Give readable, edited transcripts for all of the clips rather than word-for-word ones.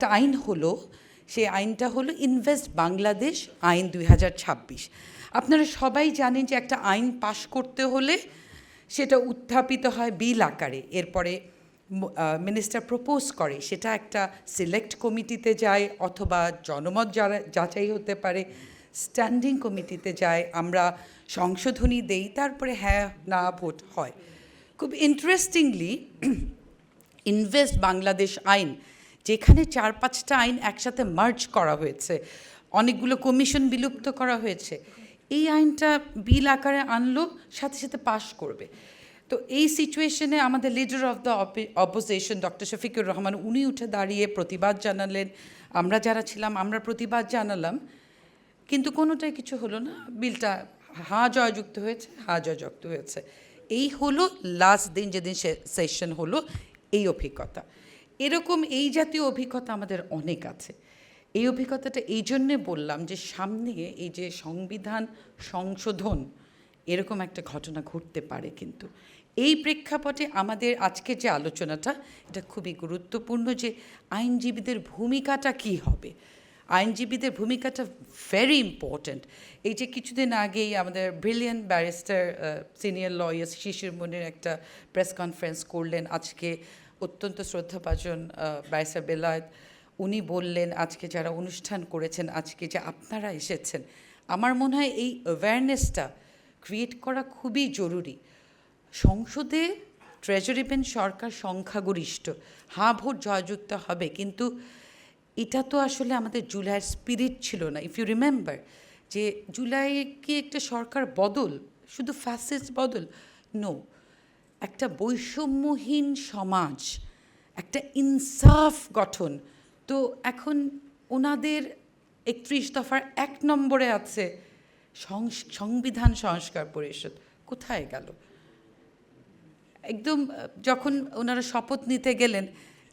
একটা আইন হলো, সেই আইনটা হলো ইনভেস্ট বাংলাদেশ আইন 2026। আপনারা সবাই জানেন যে একটা আইন পাশ করতে হলে সেটা উত্থাপিত হয় বিল আকারে, এরপরে মিনিস্টার প্রপোজ করে, সেটা একটা সিলেক্ট কমিটিতে যায় অথবা জনমত যাচাই হতে পারে, স্ট্যান্ডিং কমিটিতে যায়, আমরা সংশোধনী দেই, তারপরে হ্যাঁ না ভোট হয়। খুব ইন্টারেস্টিংলি ইনভেস্ট বাংলাদেশ আইন, যেখানে 4-5টা আইন একসাথে মার্জ করা হয়েছে, অনেকগুলো কমিশন বিলুপ্ত করা হয়েছে, এই আইনটা বিল আকারে আনলো, সাথে সাথে পাশ করবে। তো এই সিচুয়েশনে আমাদের leader of the opposition doctor Shafiqur Rahman, উনি উঠে দাঁড়িয়ে প্রতিবাদ জানালেন, আমরা যারা ছিলাম আমরা প্রতিবাদ জানালাম, কিন্তু কোনোটাই কিছু হলো না। বিলটা হা জয়যুক্ত হয়েছে, হা জয়যুক্ত হয়েছে। এই হলো লাস্ট দিন, যেদিন সেশন হলো, এই অভিজ্ঞতা। এরকম এই জাতীয় অভিজ্ঞতা আমাদের অনেক আছে। এই অভিজ্ঞতাটা এই জন্যে বললাম যে সামনে এই যে সংবিধান সংশোধন, এরকম একটা ঘটনা ঘটতে পারে। কিন্তু এই প্রেক্ষাপটে আমাদের আজকের যে আলোচনাটা, এটা খুবই গুরুত্বপূর্ণ যে আইনজীবীদের ভূমিকাটা কী হবে। আইনজীবীদের ভূমিকাটা ভেরি ইম্পর্ট্যান্ট। এই যে কিছুদিন আগেই আমাদের ব্রিলিয়ান্ট ব্যারিস্টার সিনিয়র লয়ার শিশির মনির একটা প্রেস কনফারেন্স করলেন, আজকে অত্যন্ত শ্রদ্ধাভাজন ব্যারিস্টার বেলায়েত, উনি বললেন আজকে যারা অনুষ্ঠান করেছেন, আজকে যে আপনারা এসেছেন, আমার মনে হয় এই অ্যাওয়ারনেসটা ক্রিয়েট করা খুবই জরুরি। সংসদে ট্রেজারি বেঞ্চ সরকার সংখ্যাগরিষ্ঠ, হ্যাঁ ভোট জয়যুক্ত হবে, কিন্তু এটা তো আসলে আমাদের জুলাইয়ের স্পিরিট ছিল না। ইফ ইউ রিমেম্বার যে জুলাই কি একটা সরকার বদল, শুধু ফ্যাসিস্ট বদল? নো, একটা বৈষম্যহীন সমাজ, একটা ইনসাফ গঠন। তো এখন ওনাদের 31 দফার 1 নম্বরে আছে সংবিধান সংস্কার পরিষদ, কোথায় গেল? একদম যখন ওনারা শপথ নিতে গেলেন,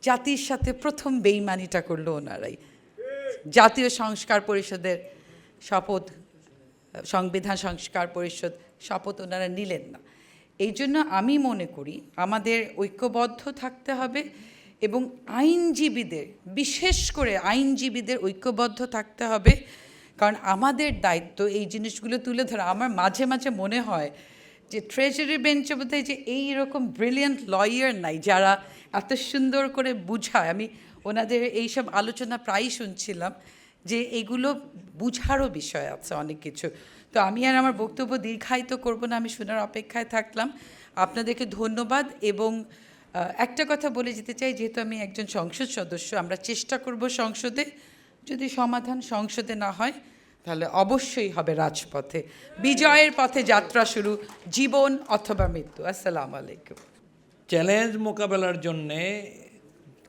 জাতির সাথে প্রথম বেইমানিটা করলো ওনারাই। জাতীয় সংস্কার পরিষদের শপথ, সংবিধান সংস্কার পরিষদ শপথ ওনারা নিলেন না। এই জন্য আমি মনে করি আমাদের ঐক্যবদ্ধ থাকতে হবে এবং আইনজীবীদের, বিশেষ করে আইনজীবীদের ঐক্যবদ্ধ থাকতে হবে, কারণ আমাদের দায়িত্ব এই জিনিসগুলো তুলে ধরা। আমার মাঝে মাঝে মনে হয় যে ট্রেজারি বেঞ্চে বোধহয় যে এইরকম ব্রিলিয়ান্ট লয়ার নাই যারা এত সুন্দর করে বুঝায়। আমি ওনাদের এইসব আলোচনা প্রায়ই শুনছিলাম যে এগুলো বুঝারও বিষয় আছে অনেক কিছু। তো আমি আর আমার বক্তব্য দীর্ঘায়িত করব না, আমি শোনার অপেক্ষায় থাকলাম। আপনাদেরকে ধন্যবাদ। এবং একটা কথা বলে যেতে চাই, যেহেতু আমি একজন সংসদ সদস্য, আমরা চেষ্টা করব সংসদে, যদি সমাধান সংসদে না হয় তাহলে অবশ্যই হবে রাজপথে। বিজয়ের পথে যাত্রা শুরু, জীবন অথবা মৃত্যু। আসসালামু আলাইকুম। চ্যালেঞ্জ মোকাবেলার জন্যে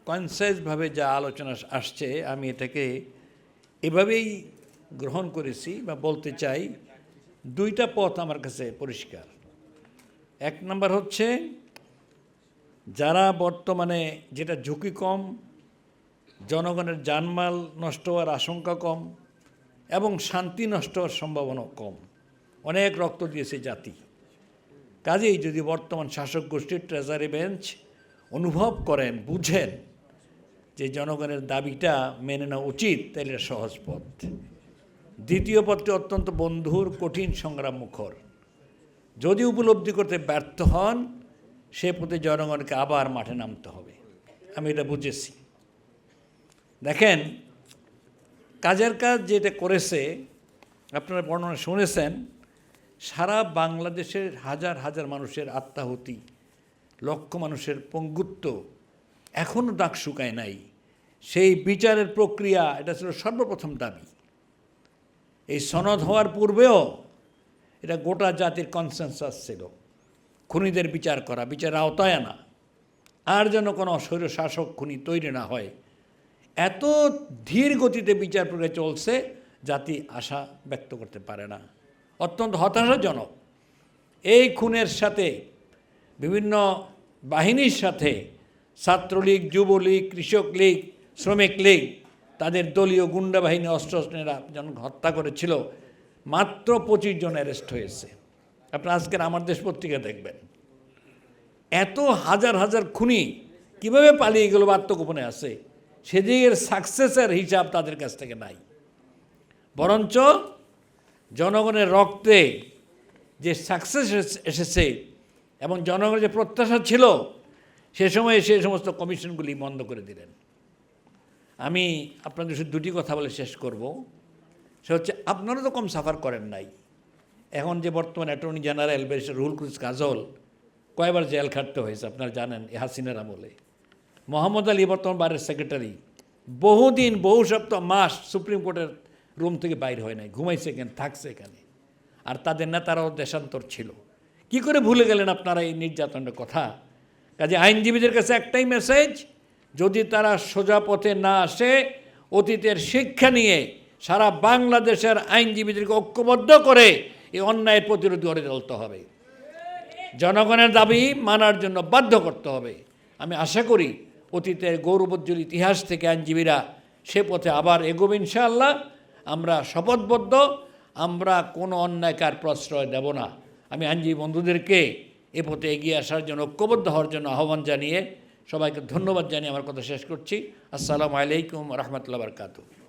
কনসাসভাবে যা আলোচনা আসছে, আমি এটাকে এভাবেই গ্রহণ করেছি বা বলতে চাই। 2টা পথ আমার কাছে পরিষ্কার। 1 নম্বর হচ্ছে যারা বর্তমানে, যেটা ঝুঁকি কম, জনগণের জানমাল নষ্ট হওয়ার আশঙ্কা কম এবং শান্তি নষ্ট হওয়ার সম্ভাবনা কম, অনেক রক্ত দিয়েছে জাতি। কাজেই যদি বর্তমান শাসক গোষ্ঠীর ট্রেজারি বেঞ্চ অনুভব করেন, বুঝেন যে জনগণের দাবিটা মেনে নেওয়া উচিত, তাহলে এটা সহজ পথ। দ্বিতীয় পথটি অত্যন্ত বন্ধুর, কঠিন সংগ্রাম মুখর। যদি উপলব্ধি করতে ব্যর্থ হন, সে পথে জনগণকে আবার মাঠে নামতে হবে। আমি এটা বুঝেছি। দেখেন, কাজের কাজ যেটা করেছে, আপনারা বর্ণনা শুনেছেন, সারা বাংলাদেশের হাজার হাজার মানুষের আত্মাহুতি, লক্ষ মানুষের পঙ্গুত্ব এখনও দাগ শুকায় নাই। সেই বিচারের প্রক্রিয়া, এটা ছিল সর্বপ্রথম দাবি। এই সনদ হওয়ার পূর্বেও এটা গোটা জাতির কনসেনসাস ছিল, খুনিদের বিচার করা, বিচারের আওতায় আনা, আর যেন কোনো স্বৈরশাসক খুনি তৈরি না হয়। এত ধীর গতিতে বিচার প্রক্রিয়া চলছে, জাতি আশা ব্যক্ত করতে পারে না। অত্যন্ত হতাশাজনক। এই খুনের সাথে বিভিন্ন বাহিনীর সাথে ছাত্রলীগ, যুবলীগ, কৃষক লীগ, শ্রমিক লীগ, তাদের দলীয় গুন্ডা বাহিনী অস্ত্রশস্ত্রেরা যখন হত্যা করেছিল, মাত্র 25 জন অ্যারেস্ট হয়েছে। আপনারা আজকের আমার দেশ পত্রিকা দেখবেন। এত হাজার হাজার খুনি কীভাবে পালিয়ে গেল বা আত্মগোপনে আছে, সেদিকের সাকসেসের হিসাব তাদের কাছ থেকে নাই, বরঞ্চ জনগণের রক্তে যে সাকসেস এসেছে এবং জনগণের যে প্রত্যাশা ছিল সে সময়ে সেই সমস্ত কমিশনগুলি বন্ধ করে দিলেন। আমি আপনাদের শুধু দুটি কথা বলে শেষ করব। সে হচ্ছে, আপনারা তো কম সাফার করেন নাই। এখন যে বর্তমান attorney general barrister Ruhul Quddus Kajal কয়বার জেল খাটতে হয়েছে আপনারা জানেন এই হাসিনার আমলে। মোহাম্মদ আলী বর্তমান বারের সেক্রেটারি বহুদিন, বহু সপ্তাহ, মাস সুপ্রিম কোর্টের রুম থেকে বাইর হয় নাই, ঘুমাইছে এখানে, থাকছে এখানে। আর তাদের নেতারাও দেশান্তর ছিল। কি করে ভুলে গেলেন আপনারা এই নির্যাতনের কথা? কাজে আইনজীবীদের কাছে একটাই মেসেজ, যদি তারা সোজা পথে না আসে, অতীতের শিক্ষা নিয়ে সারা বাংলাদেশের আইনজীবীদেরকে ঐক্যবদ্ধ করে এই অন্যায়ের প্রতিরোধ করে চলতে হবে। জনগণের দাবি মানার জন্য বাধ্য করতে হবে। আমি আশা করি অতীতের গৌরবোজ্জ্বল ইতিহাস থেকে আইনজীবীরা সে পথে আবার এগোবে ইনশাআল্লাহ। আমরা শপথবদ্ধ, আমরা কোনো অন্যায়কার প্রশ্রয় দেব না। আমি আইনজীবী বন্ধুদেরকে এ পথে এগিয়ে আসার জন্য, ঐক্যবদ্ধ হওয়ার জন্য আহ্বান জানিয়ে সবাইকে ধন্যবাদ জানিয়ে আমার কথা শেষ করছি। আসসালামু আলাইকুম রহমতুল্লাহ বারকাতুহু।